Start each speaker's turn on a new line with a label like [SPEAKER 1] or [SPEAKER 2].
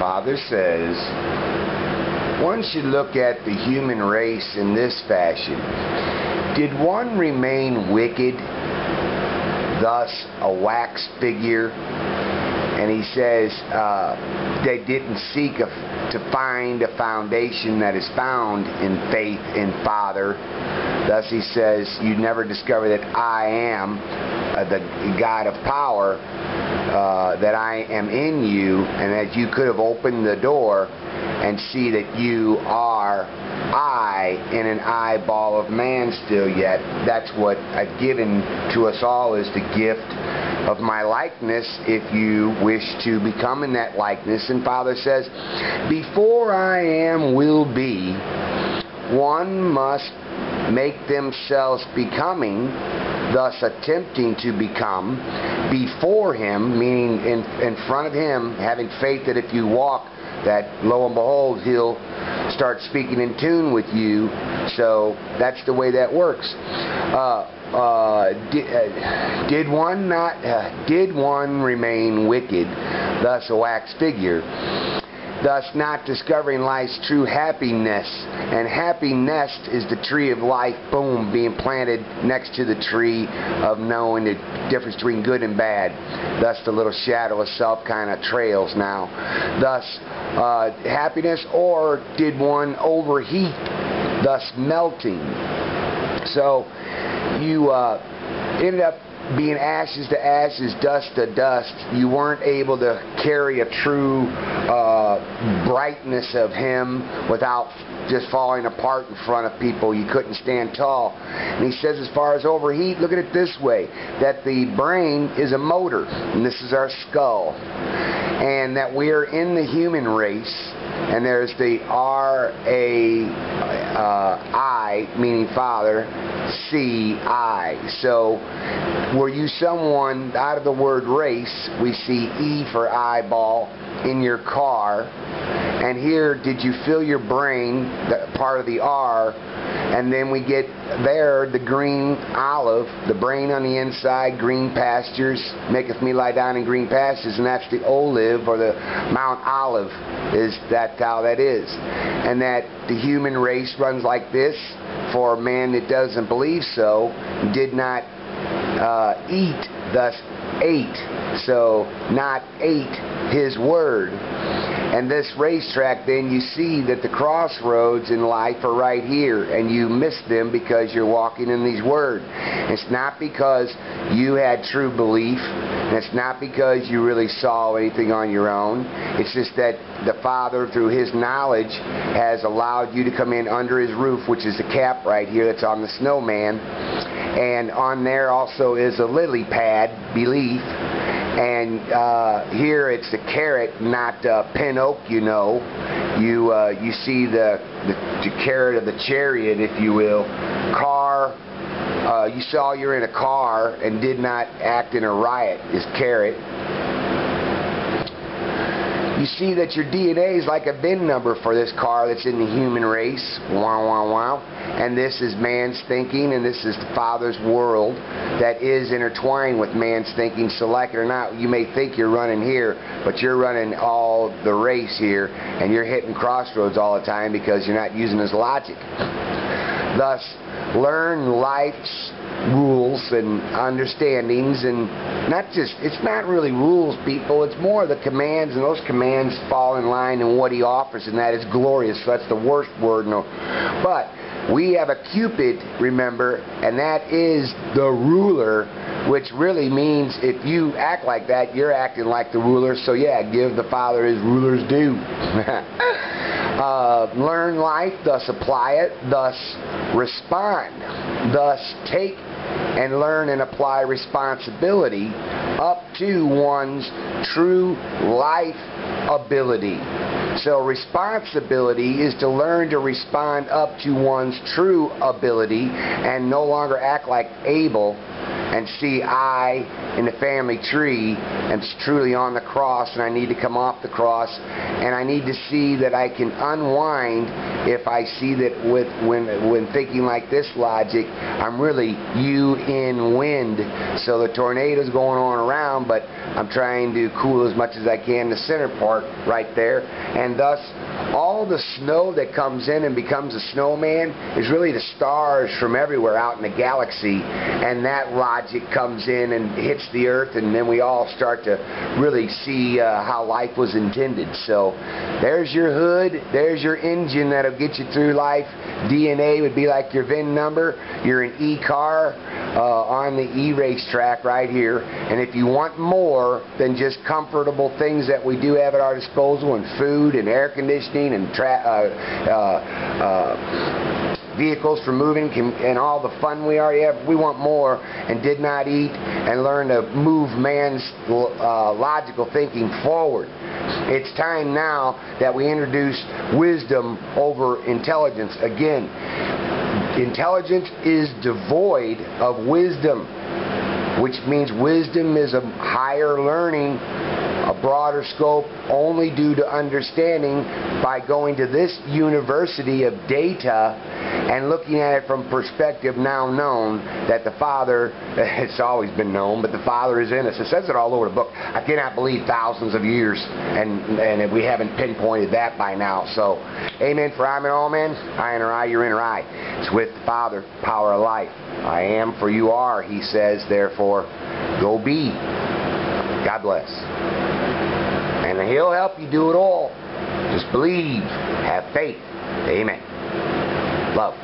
[SPEAKER 1] Father says, one should look at the human race in this fashion. Did one remain wicked, thus a wax figure? And he says they didn't seek to find a foundation that is found in faith in Father. Thus he says, you never discover that I am the God of power, that I am in you, and that you could have opened the door and see that you are I in an eyeball of man still yet. That's what I've given to us all, is the gift of my likeness, if you wish to become in that likeness. And Father says, before I am will be, one must make themselves becoming, thus attempting to become before Him, meaning in front of Him, having faith that if you walk, that lo and behold, He'll start speaking in tune with you. So that's the way that works. Did one remain wicked, thus a wax figure, thus not discovering life's true happiness? And happiness is the tree of life, boom, being planted next to the tree of knowing the difference between good and bad. Thus the little shadow of self kind of trails now. Thus happiness, or did one overheat, thus melting? So you ended up being ashes to ashes, dust to dust. You weren't able to carry a true brightness of Him without just falling apart in front of people. You couldn't stand tall. And he says, as far as overheat, look at it this way, that the brain is a motor, and this is our skull, and that we are in the human race, and there's the R-A-I, meaning Father, C-I. So were you someone, out of the word race, we see E for eyeball in your car, and here, did you fill your brain, the part of the R, and then we get there the green olive, the brain on the inside, green pastures, maketh me lie down in green pastures, and that's the olive, or the Mount Olive, that's how that is. And that the human race runs like this. For a man that doesn't believe so, did not eat, thus ate. So not ate His word. And this racetrack, then, you see that the crossroads in life are right here, and you miss them because you're walking in these words. It's not because you had true belief, and it's not because you really saw anything on your own. It's just that the Father, through His knowledge, has allowed you to come in under His roof, which is the cap right here that's on the snowman. And on there also is a lily pad, belief. And here it's the carrot, not Pinocchio, you know. You see the carrot of the chariot, if you will. Car, you saw you're in a car and did not act in a riot, is carrot. You see that your DNA is like a VIN number for this car that's in the human race. Wow, wow, wow. And this is man's thinking, and this is the Father's world that is intertwined with man's thinking. So like it or not, you may think you're running here, but you're running all the race here, and you're hitting crossroads all the time because you're not using His logic. Thus, learn life's rules and understandings, and it's not really rules, people, it's more the commands, and those commands fall in line in what He offers, and that is glorious. So that's the worst word, no. But we have a Cupid, remember, and that is the ruler, which really means if you act like that, you're acting like the ruler. So yeah, give the Father His ruler's due. Learn life, thus apply it, thus respond, thus take and learn and apply responsibility up to one's true life ability. So responsibility is to learn to respond up to one's true ability and no longer act like Abel and see I in the family tree am truly on the cross, and I need to come off the cross, and I need to see that I can unwind if I see that when thinking like this logic, I'm really you in wind. So the tornado's going on around, but I'm trying to cool as much as I can the center part right there, and thus all the snow that comes in and becomes a snowman is really the stars from everywhere out in the galaxy, and that logic comes in and hits the earth, and then we all start to really see how life was intended. So there's your hood, there's your engine that'll get you through life. DNA would be like your VIN number. You're an E-car on the E-racetrack right here, and if you want more than just comfortable things that we do have at our disposal, and food and air conditioning and vehicles for moving and all the fun we already have, we want more, and did not eat and learn to move man's logical thinking forward. It's time now that we introduce wisdom over intelligence. Again, intelligence is devoid of wisdom, which means wisdom is a higher learning, a broader scope, only due to understanding by going to this university of data and looking at it from perspective now known that the Father, it's always been known, but the Father is in us. It says it all over the book. I cannot believe thousands of years and we haven't pinpointed that by now. So, amen. For I'm in all men, I enter I, you're in I. It's with the Father, power of life. I am, for you are, he says, therefore, go be. God bless. And he'll help you do it all. Just believe. Have faith. Amen. Love.